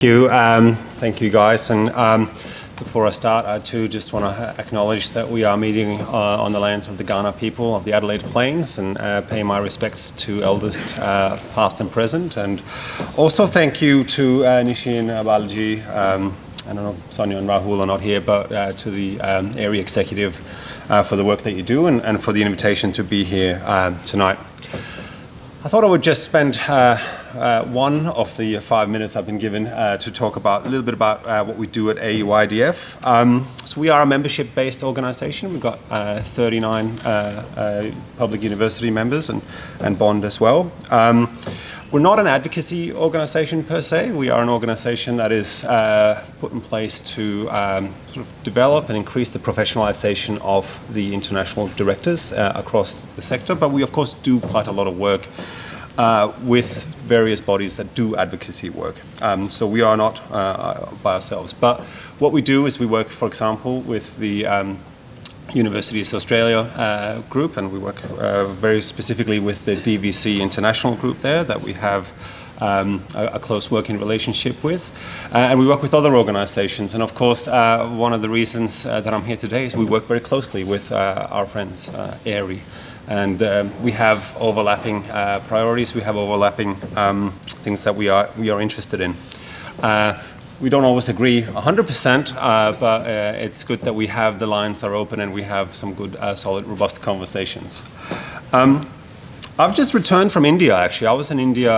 Thank you guys. And before I start, I too just want to acknowledge that we are meeting on the lands of the Kaurna people of the Adelaide Plains, and pay my respects to elders past and present. And also thank you to Nishi and Balaji, I don't know, Sonia and Rahul are not here, but to the AAERI executive for the work that you do and for the invitation to be here tonight. I thought I would just spend one of the 5 minutes I've been given to talk about a little bit about what we do at AUIDF. So we are a membership-based organization. We've got 39 public university members and Bond as well. We're not an advocacy organization per se. We are an organization that is put in place to sort of develop and increase the professionalization of the international directors across the sector. But we, of course, do quite a lot of work with various bodies that do advocacy work. So we are not by ourselves. But what we do is we work, for example, with the Universities Australia group, and we work very specifically with the DVC International group there that we have a close working relationship with. And we work with other organizations. And of course, one of the reasons that I'm here today is we work very closely with our friends, AAERI. And we have overlapping priorities, we have overlapping things that we are interested in. We don't always agree 100%, but it's good that we have the lines are open and we have some good, solid, robust conversations. I've just returned from India, actually. I was in India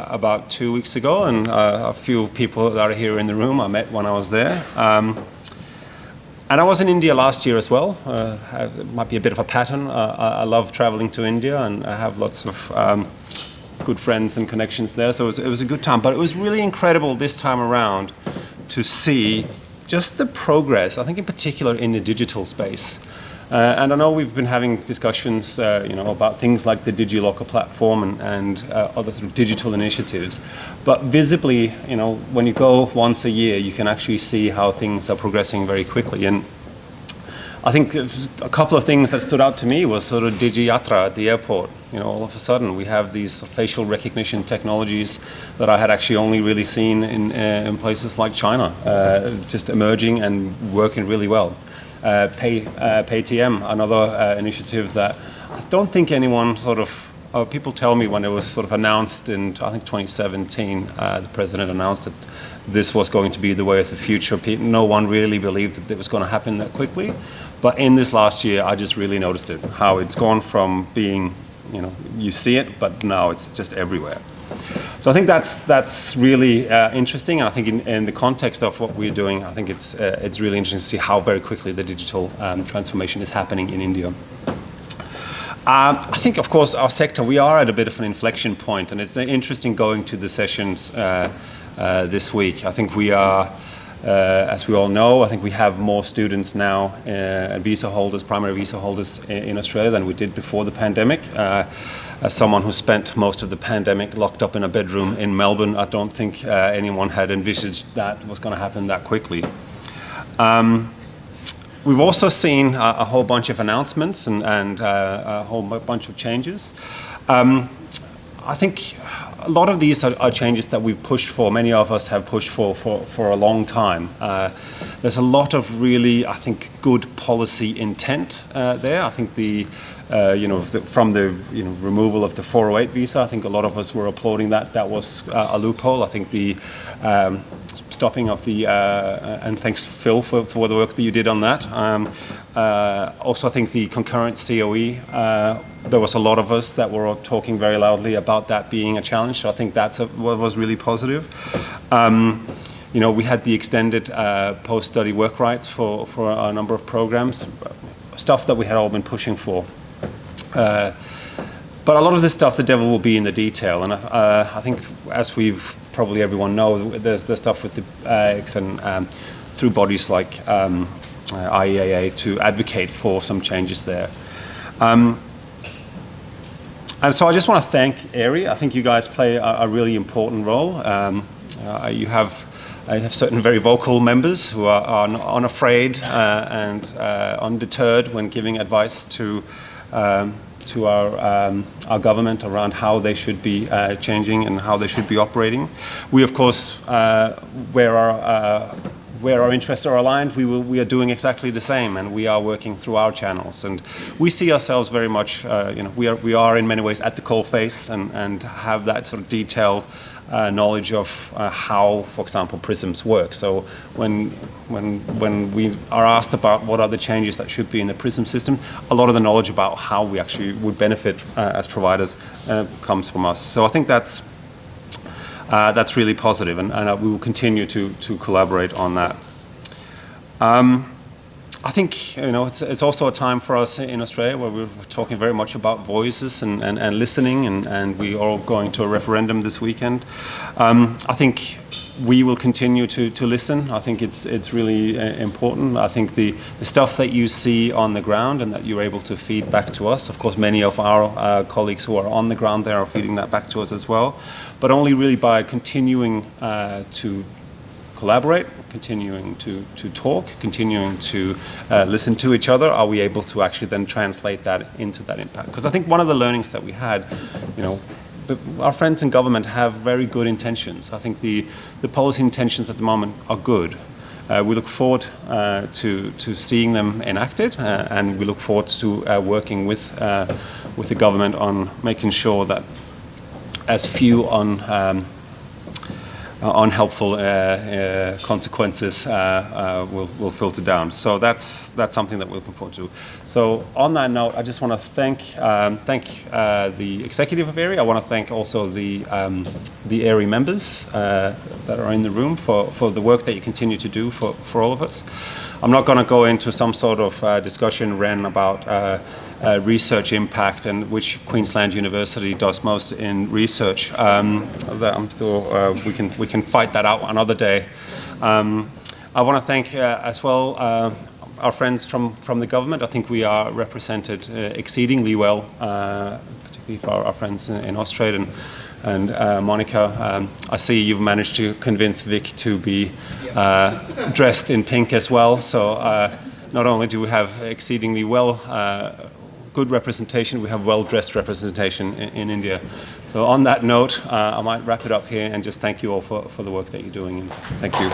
about 2 weeks ago, and a few people that are here in the room I met when I was there. And I was in India last year as well. It might be a bit of a pattern. I love traveling to India, and I have lots of good friends and connections there, so it was a good time. But it was really incredible this time around to see just the progress, I think in particular in the digital space. And I know we've been having discussions about things like the DigiLocker platform and other sort of digital initiatives. But visibly, when you go once a year, you can actually see how things are progressing very quickly. And I think a couple of things that stood out to me was sort of DigiYatra at the airport. All of a sudden we have these facial recognition technologies that I had actually only really seen in places like China, just emerging and working really well. PayTM, another initiative that I don't think anyone people tell me when it was sort of announced in, I think 2017, the president announced that this was going to be the way of the future. No one really believed that it was going to happen that quickly. But in this last year, I just really noticed it, how it's gone from being, you see it, but now it's just everywhere. So I think that's really interesting, and I think in the context of what we're doing, I think it's really interesting to see how very quickly the digital transformation is happening in India. I think, of course, our sector, we are at a bit of an inflection point, and it's interesting going to the sessions this week. I think we are, as we all know, I think we have more students now, visa holders, primary visa holders in Australia than we did before the pandemic. As someone who spent most of the pandemic locked up in a bedroom in Melbourne, I don't think anyone had envisaged that was going to happen that quickly. We've also seen a whole bunch of announcements and a whole bunch of changes. I think a lot of these are changes that we've pushed for, many of us have pushed for a long time. There's a lot of really, I think, good policy intent there. I think from the removal of the 408 visa, I think a lot of us were applauding that. That was a loophole. I think the stopping of the, and thanks Phil for the work that you did on that. Also, I think the concurrent COE, there was a lot of us that were talking very loudly about that being a challenge. So I think that was really positive. We had the extended post-study work rights for a number of programs, stuff that we had all been pushing for. But a lot of this stuff, the devil will be in the detail, and I think, as we've probably everyone know, there's the stuff with the and through bodies like IEAA to advocate for some changes there. And so I just want to thank AAERI. I think you guys play a really important role. You have certain very vocal members who are unafraid and undeterred when giving advice to to our government around how they should be changing and how they should be operating. We, of course, where our interests are aligned, we are doing exactly the same, and we are working through our channels. And we see ourselves very much, we are in many ways at the coalface and have that sort of detailed knowledge of how, for example, PRISMs work. So when we are asked about what are the changes that should be in the PRISM system, a lot of the knowledge about how we actually would benefit as providers comes from us. So I think that's really positive, and we will continue to collaborate on that. I think it's also a time for us in Australia where we're talking very much about voices and listening, and we are going to a referendum this weekend. I think we will continue to listen. I think it's really important. I think the stuff that you see on the ground and that you're able to feed back to us, of course many of our colleagues who are on the ground there are feeding that back to us as well, but only really by continuing to collaborate, continuing to talk, continuing to listen to each other, are we able to actually then translate that into that impact. Because I think one of the learnings that we had, our friends in government have very good intentions. I think the policy intentions at the moment are good. We look forward to seeing them enacted, and we look forward to working with the government on making sure that as few unhelpful consequences will filter down. So that's something that we're looking forward to. So on that note, I just want to thank the executive of AAERI. I want to thank also the AAERI members that are in the room for the work that you continue to do for all of us. I'm not going to go into some sort of discussion, Ren, about research impact and which Queensland University does most in research. That I'm sure we can fight that out another day. I want to thank as well our friends from the government. I think we are represented exceedingly well, particularly for our friends in Australia and Monica. I see you've managed to convince Vic to be dressed in pink as well. So not only do we have exceedingly good representation, we have well-dressed representation in India. So on that note, I might wrap it up here and just thank you all for the work that you're doing. Thank you.